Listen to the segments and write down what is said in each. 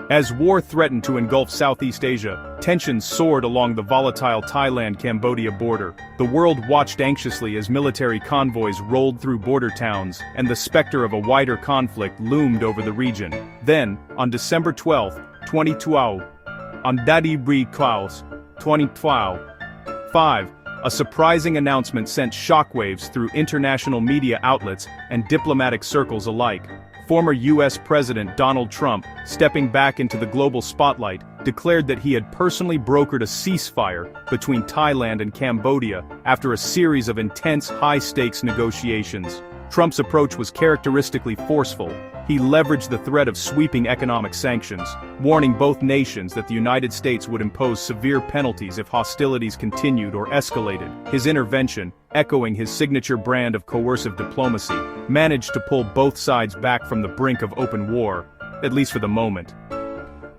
As war threatened to engulf Southeast Asia, tensions soared along the volatile Thailand-Cambodia border. The world watched anxiously as military convoys rolled through border towns, and the specter of a wider conflict loomed over the region. Then, on December 12, 2012, on Dadi Bri Klaus, 2012, a surprising announcement sent shockwaves through international media outlets and diplomatic circles alike. Former U.S. President Donald Trump, stepping back into the global spotlight, declared that he had personally brokered a ceasefire between Thailand and Cambodia after a series of intense high-stakes negotiations. Trump's approach was characteristically forceful. He leveraged the threat of sweeping economic sanctions, warning both nations that the United States would impose severe penalties if hostilities continued or escalated. His intervention, echoing his signature brand of coercive diplomacy, managed to pull both sides back from the brink of open war, at least for the moment.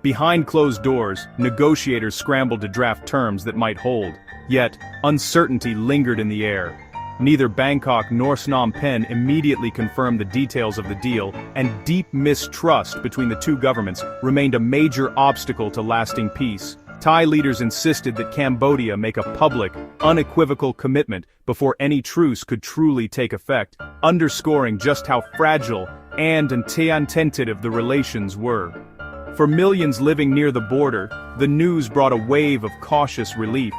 Behind closed doors, negotiators scrambled to draft terms that might hold. Yet, uncertainty lingered in the air. Neither Bangkok nor Phnom Penh immediately confirmed the details of the deal, and deep mistrust between the two governments remained a major obstacle to lasting peace. Thai leaders insisted that Cambodia make a public, unequivocal commitment before any truce could truly take effect, underscoring just how fragile and tentative the relations were. For millions living near the border, the news brought a wave of cautious relief.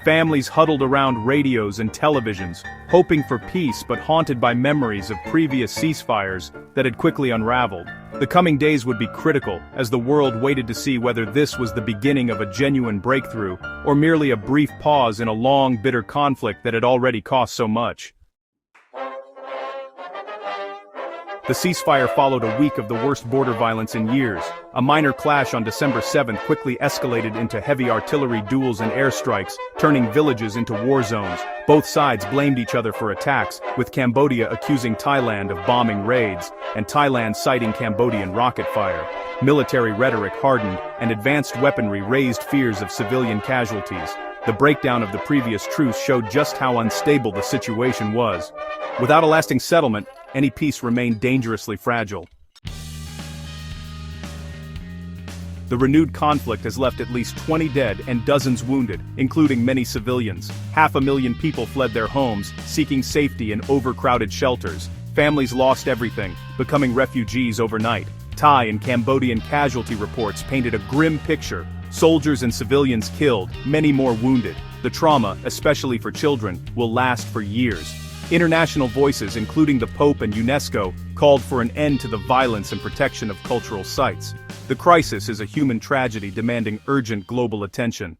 Families huddled around radios and televisions, hoping for peace but haunted by memories of previous ceasefires that had quickly unraveled. The coming days would be critical, as the world waited to see whether this was the beginning of a genuine breakthrough, or merely a brief pause in a long, bitter conflict that had already cost so much. The ceasefire followed a week of the worst border violence in years. A minor clash on December 7 quickly escalated into heavy artillery duels and airstrikes, turning villages into war zones. Both sides blamed each other for attacks, with Cambodia accusing Thailand of bombing raids, and Thailand citing Cambodian rocket fire. Military rhetoric hardened, and advanced weaponry raised fears of civilian casualties. The breakdown of the previous truce showed just how unstable the situation was. Without a lasting settlement, any peace remained dangerously fragile. The renewed conflict has left at least 20 dead and dozens wounded, including many civilians. 500,000 people fled their homes, seeking safety in overcrowded shelters. Families lost everything, becoming refugees overnight. Thai and Cambodian casualty reports painted a grim picture. Soldiers and civilians killed, many more wounded. The trauma, especially for children, will last for years. International voices, including the Pope and UNESCO, called for an end to the violence and protection of cultural sites. The crisis is a human tragedy demanding urgent global attention.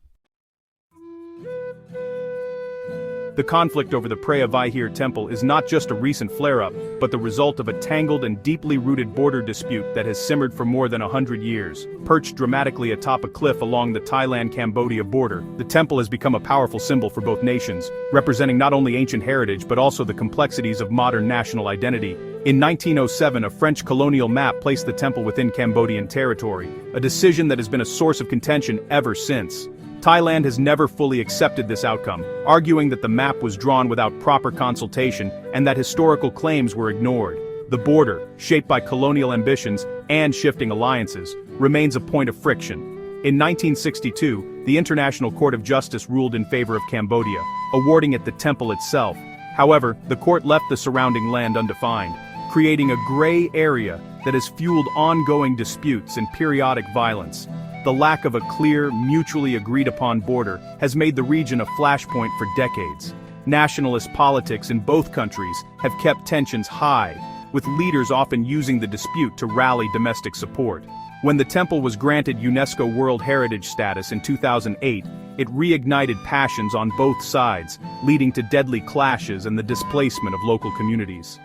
The conflict over the Preah Vihear temple is not just a recent flare-up, but the result of a tangled and deeply rooted border dispute that has simmered for more than 100 years. Perched dramatically atop a cliff along the Thailand-Cambodia border, the temple has become a powerful symbol for both nations, representing not only ancient heritage but also the complexities of modern national identity. In 1907, a French colonial map placed the temple within Cambodian territory, a decision that has been a source of contention ever since. Thailand has never fully accepted this outcome, arguing that the map was drawn without proper consultation and that historical claims were ignored. The border, shaped by colonial ambitions and shifting alliances, remains a point of friction. In 1962, the International Court of Justice ruled in favor of Cambodia, awarding it the temple itself. However, the court left the surrounding land undefined, creating a gray area that has fueled ongoing disputes and periodic violence. The lack of a clear, mutually agreed-upon border has made the region a flashpoint for decades. Nationalist politics in both countries have kept tensions high, with leaders often using the dispute to rally domestic support. When the temple was granted UNESCO World Heritage status in 2008, it reignited passions on both sides, leading to deadly clashes and the displacement of local communities.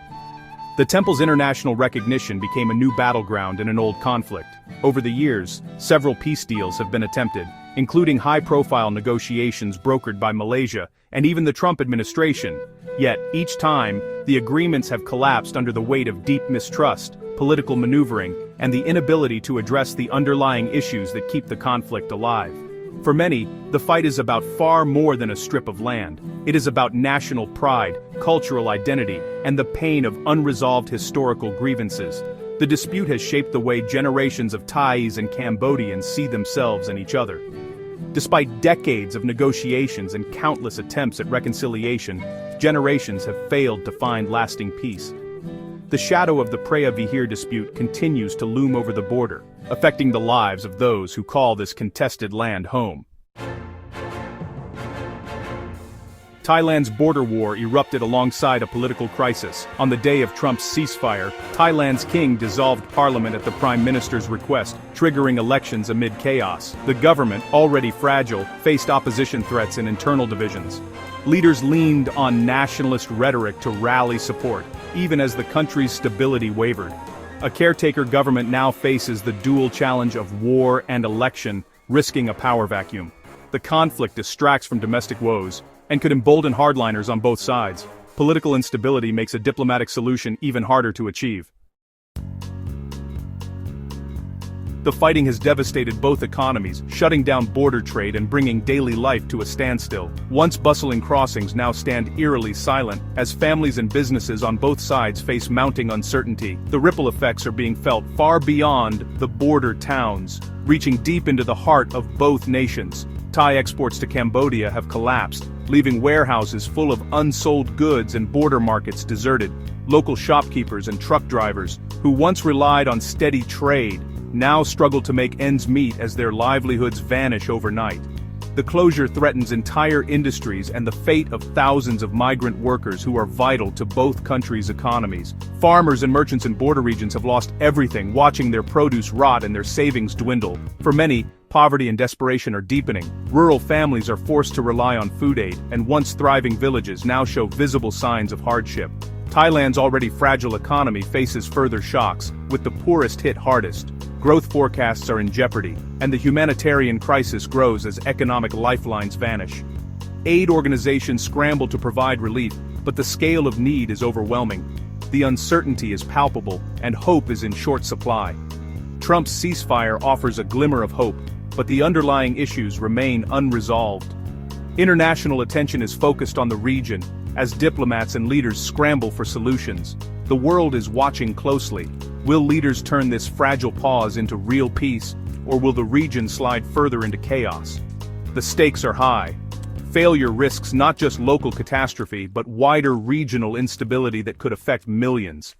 The temple's international recognition became a new battleground in an old conflict. Over the years, several peace deals have been attempted, including high-profile negotiations brokered by Malaysia and even the Trump administration. Yet, each time, the agreements have collapsed under the weight of deep mistrust, political maneuvering, and the inability to address the underlying issues that keep the conflict alive. For many, the fight is about far more than a strip of land. It is about national pride, cultural identity, and the pain of unresolved historical grievances. The dispute has shaped the way generations of Thais and Cambodians see themselves and each other. Despite decades of negotiations and countless attempts at reconciliation, generations have failed to find lasting peace. The shadow of the Preah Vihear dispute continues to loom over the border, affecting the lives of those who call this contested land home. Thailand's border war erupted alongside a political crisis. On the day of Trump's ceasefire, Thailand's king dissolved parliament at the prime minister's request, triggering elections amid chaos. The government, already fragile, faced opposition threats and internal divisions. Leaders leaned on nationalist rhetoric to rally support, even as the country's stability wavered. A caretaker government now faces the dual challenge of war and election, risking a power vacuum. The conflict distracts from domestic woes and could embolden hardliners on both sides. Political instability makes a diplomatic solution even harder to achieve. The fighting has devastated both economies, shutting down border trade and bringing daily life to a standstill. Once bustling crossings now stand eerily silent, as families and businesses on both sides face mounting uncertainty. The ripple effects are being felt far beyond the border towns, reaching deep into the heart of both nations. Thai exports to Cambodia have collapsed, leaving warehouses full of unsold goods and border markets deserted. Local shopkeepers and truck drivers, who once relied on steady trade, now struggle to make ends meet as their livelihoods vanish overnight. The closure threatens entire industries and the fate of thousands of migrant workers who are vital to both countries' economies. Farmers and merchants in border regions have lost everything, watching their produce rot and their savings dwindle. For many, poverty and desperation are deepening. Rural families are forced to rely on food aid, and once thriving villages now show visible signs of hardship. Thailand's already fragile economy faces further shocks, with the poorest hit hardest. Growth forecasts are in jeopardy, and the humanitarian crisis grows as economic lifelines vanish. Aid organizations scramble to provide relief, but the scale of need is overwhelming. The uncertainty is palpable, and hope is in short supply. Trump's ceasefire offers a glimmer of hope, but the underlying issues remain unresolved. International attention is focused on the region, as diplomats and leaders scramble for solutions. The world is watching closely. Will leaders turn this fragile pause into real peace, or will the region slide further into chaos? The stakes are high. Failure risks not just local catastrophe but wider regional instability that could affect millions.